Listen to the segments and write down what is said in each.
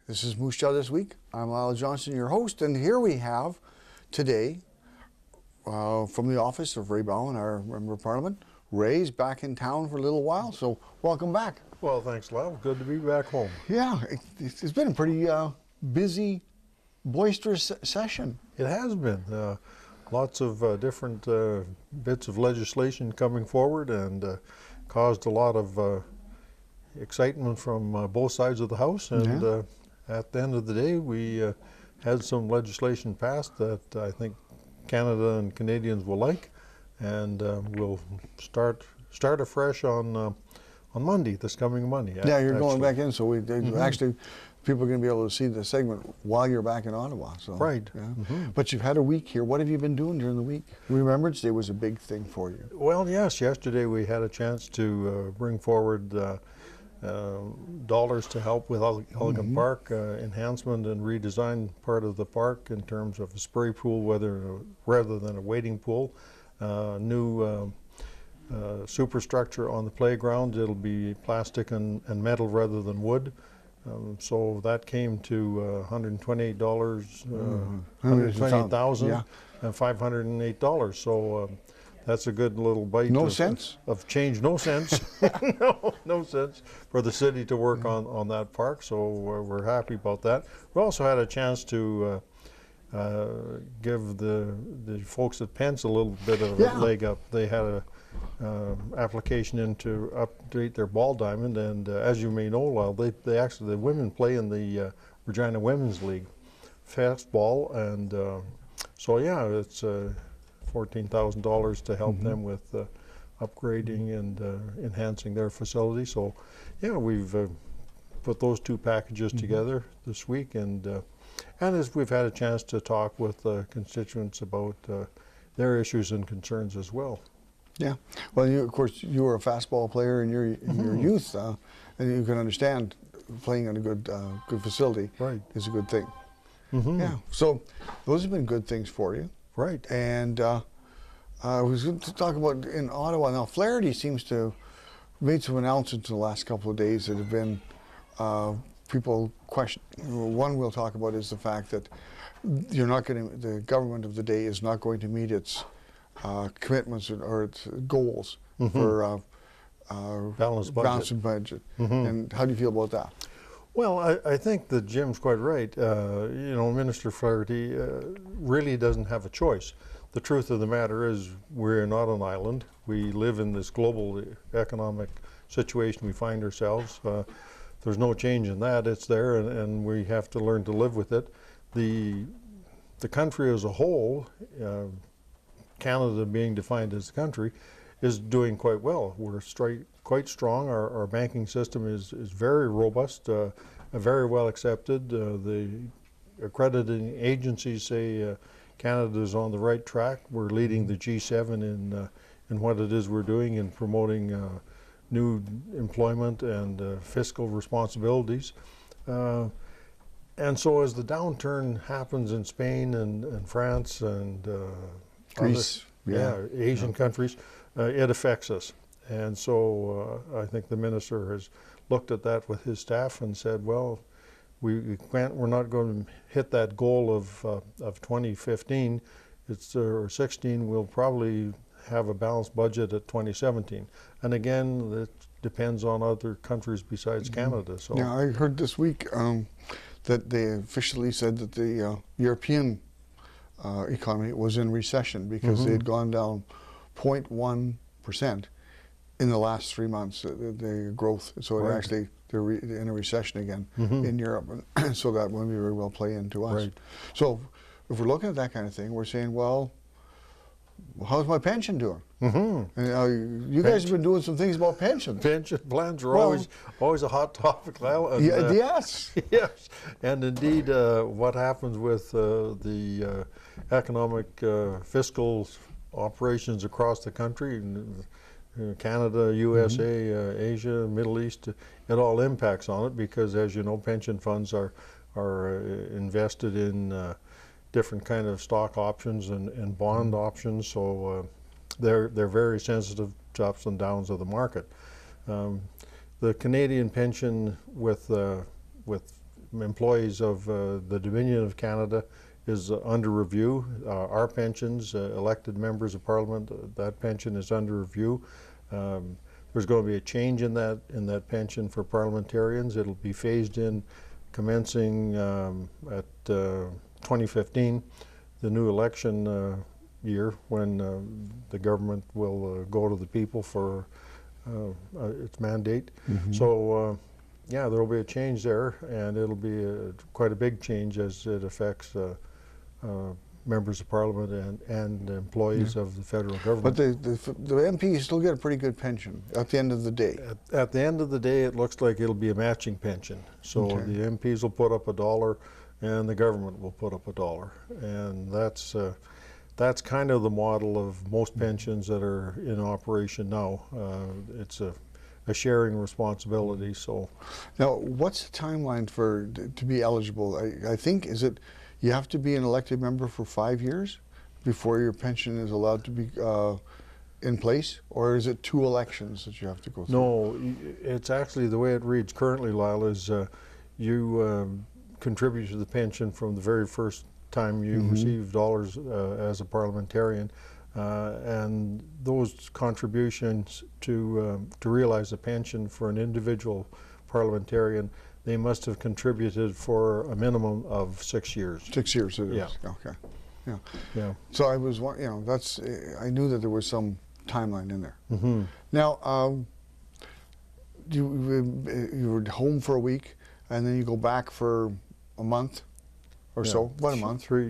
This is Moose Jaw This Week. I'm Lyle Johnson, your host, and here we have today from the office of Ray Boughen, our Member of Parliament. Ray's back in town for a little while, so welcome back. Well, thanks, Lyle. Good to be back home. Yeah, it's been a pretty busy, boisterous session. It has been. Lots of different bits of legislation coming forward and caused a lot of excitement from both sides of the House. And at the end of the day, we had some legislation passed that I think Canada and Canadians will like, and we'll start afresh on Monday, this coming Monday. Yeah, you're going back in, so we actually people are going to be able to see the segment while you're back in Ottawa. So right. Yeah. But you've had a week here. What have you been doing during the week? Remembrance Day was a big thing for you. Well, yes. Yesterday we had a chance to bring forward dollars to help with Elgin Park enhancement and redesign part of the park in terms of a spray pool rather than a wading pool. New superstructure on the playground. It'll be plastic and metal rather than wood. So that came to $128, $128,508. So that's a good little bite. No sense of change. No sense. no sense for the city to work on that park. So we're happy about that. We also had a chance to give the folks at Pence a little bit of a leg up. They had a application in to update their ball diamond, and as you may know, Lyle, the women play in the Regina Women's League fastball, and so yeah, it's $14,000 to help them with upgrading and enhancing their facility. So yeah, we've put those two packages together this week, and as we've had a chance to talk with constituents about their issues and concerns as well. Yeah, well, of course, you were a fastball player in your youth, and you can understand playing in a good facility is a good thing. Yeah, so those have been good things for you. Right. And I was going to talk about in Ottawa now. Flaherty seems to have made some announcements in the last couple of days that have been people question. One we'll talk about is the fact that the government of the day is not going to meet its commitments or its goals for balanced budget. And how do you feel about that? Well, I think that Jim's quite right. Minister Flaherty really doesn't have a choice. The truth of the matter is we're not an island. We live in this global economic situation we find ourselves. There's no change in that. It's there, and we have to learn to live with it. The country as a whole, Canada being defined as a country, is doing quite well. We're quite strong. Our banking system is very robust, very well accepted. The accrediting agencies say Canada is on the right track. We're leading the G7 in what it is we're doing in promoting new employment and fiscal responsibilities. And so as the downturn happens in Spain and France and Greece, Asian countries, it affects us. And so I think the minister has looked at that with his staff and said, well, we're not going to hit that goal of 2015 or 16. We'll probably have a balanced budget at 2017. And again, it depends on other countries besides Canada. So yeah, I heard this week that they officially said that the European economy was in recession because they had gone down 0.1% in the last 3 months, the growth. So it actually, they're in a recession again in Europe. And so that will very well play into us. Right. So if we're looking at that kind of thing, we're saying, well, how's my pension doing? And you guys have been doing some things about pensions. Pension plans are always a hot topic, Lyle. And, yes. Yes. And indeed, what happens with the economic fiscal operations across the country, Canada, USA, Asia, Middle East, it all impacts on it because, as you know, pension funds are invested in different kind of stock options and bond options, so they're very sensitive to ups and downs of the market. The Canadian pension with employees of the Dominion of Canada is under review. Our pensions, elected members of Parliament, that pension is under review. There's going to be a change in that pension for parliamentarians. It'll be phased in commencing at 2015, the new election year, when the government will go to the people for its mandate. So yeah, there will be a change there, and it'll be quite a big change as it affects members of Parliament and employees of the federal government. But the MPs still get a pretty good pension at the end of the day. At the end of the day, it looks like it'll be a matching pension. So the MPs will put up $1 and the government will put up $1. And that's kind of the model of most pensions that are in operation now. It's a sharing responsibility. So now, what's the timeline for to be eligible? I think, is it you have to be an elected member for 5 years before your pension is allowed to be in place, or is it 2 elections that you have to go through? No, it's actually the way it reads currently, Lyle, is you contribute to the pension from the very first time you receive dollars as a parliamentarian, and those contributions to realize a pension for an individual parliamentarian, they must have contributed for a minimum of 6 years. 6 years it is. Yeah. Okay. Yeah. Yeah. So I was, that's, I knew that there was some timeline in there. Now, you were home for a week, and then you go back for a month or so. What, a month? 3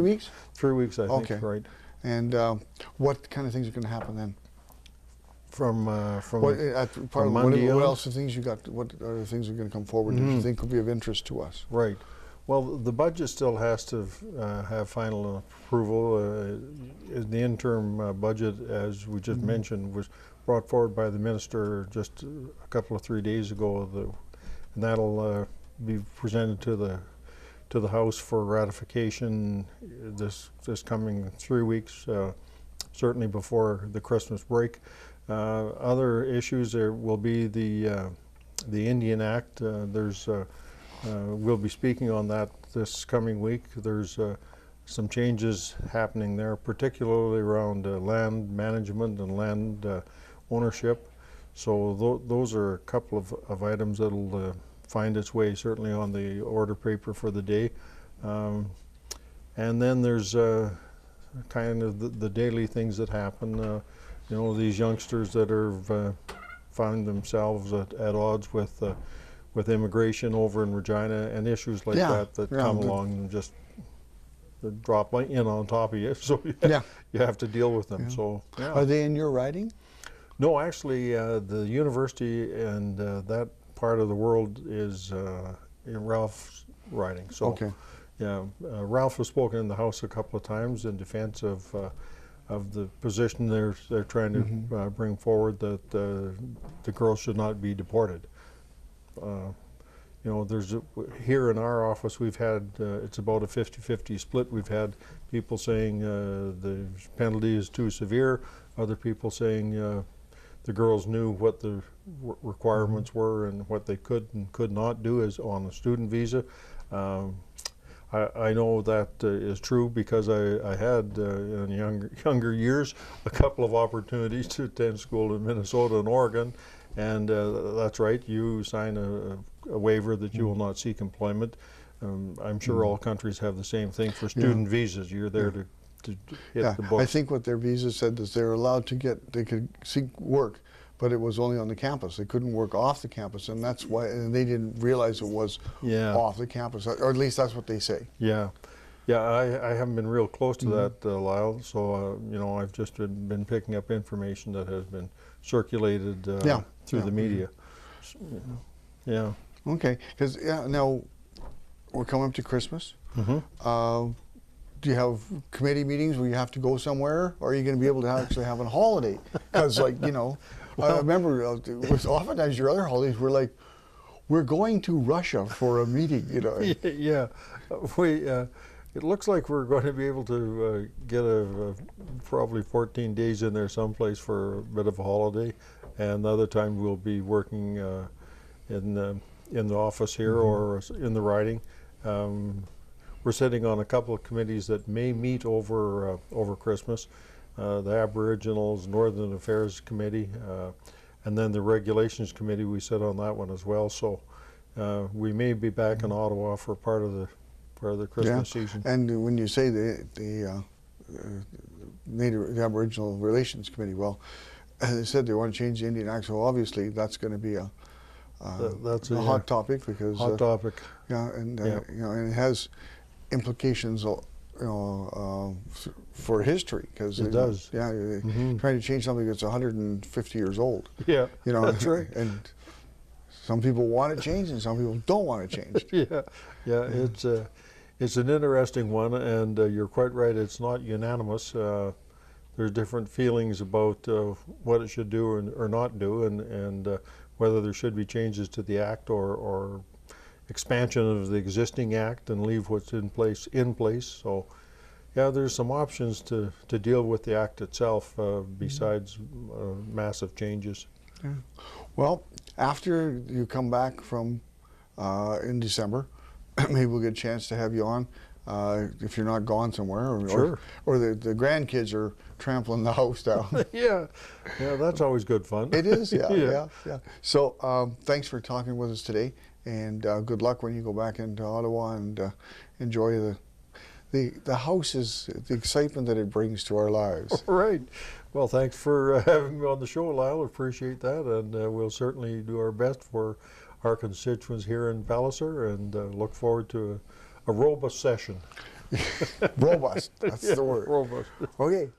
weeks? 3 weeks, I think. Okay. Right. And what kind of things are going to happen then? From What Monday on? else are things you got? What are the things that are going to come forward that you think will be of interest to us? Right. Well, the budget still has to have final approval. The interim budget, as we just mentioned, was brought forward by the minister just a couple of 3 days ago, and that'll be presented to the House for ratification this coming 3 weeks, certainly before the Christmas break. Other issues, there will be the Indian Act. We'll be speaking on that this coming week. There's some changes happening there, particularly around land management and land ownership. So those are a couple of items that'll find its way certainly on the order paper for the day. And then there's kind of the daily things that happen. These youngsters that are found themselves at odds with immigration over in Regina, and issues like that come along and just drop in on top of you. So you have to deal with them. So are they in your riding? No, actually, the university and that part of the world is in Ralph's riding. So Ralph has spoken in the House a couple of times in defense of the position they're trying to bring forward, that the girls should not be deported. There's here in our office we've had it's about a 50-50 split. We've had people saying the penalty is too severe, other people saying the girls knew what the requirements were and what they could and could not do as on a student visa. I know that is true because I had in younger years a couple of opportunities to attend school in Minnesota and Oregon, and that's right, you sign a waiver that you will not seek employment. I'm sure all countries have the same thing for student visas. You're there to hit the books. I think what their visa said is they're allowed to they could seek work, but it was only on the campus. They couldn't work off the campus, and that's why, and they didn't realize it was off the campus, or at least that's what they say. Yeah, I haven't been real close to that, Lyle. So I've just been picking up information that has been circulated through the media. Yeah. Okay, because now we're coming up to Christmas. Do you have committee meetings where you have to go somewhere, or are you going to be able to actually have a holiday? Because, I remember oftentimes your other holidays were like, we're going to Russia for a meeting, Yeah, it looks like we're going to be able to get probably 14 days in there someplace for a bit of a holiday, and the other time we'll be working in in the office here or in the riding. We're sitting on a couple of committees that may meet over Christmas. The Aboriginals Northern Affairs Committee, and then the Regulations Committee. We sit on that one as well. So we may be back in Ottawa for part of the Christmas season. And when you say the Aboriginal Relations Committee, well, they said they want to change the Indian Act, so obviously that's going to be a hot topic, because hot topic. Yeah, and you know, and it has implications, you know, for history, because it does. Yeah, trying to change something that's 150 years old. Yeah, you know, that's right. And some people want it changed, and some people don't want it changed. Yeah, it's an interesting one, and you're quite right. It's not unanimous. There's different feelings about what it should do or not do, and whether there should be changes to the Act or expansion of the existing Act and leave what's in place. So, yeah, there's some options to deal with the Act itself besides massive changes. Yeah. Well, after you come back from in December, maybe we'll get a chance to have you on if you're not gone somewhere, or the grandkids are trampling the house down. yeah, that's always good fun. It is, yeah. So thanks for talking with us today, and good luck when you go back into Ottawa, and enjoy the house, is the excitement that it brings to our lives. Right. Well, thanks for having me on the show, Lyle. Appreciate that, and we'll certainly do our best for our constituents here in Palliser, and look forward to a robust session. Robust, that's the word. Robust. Okay.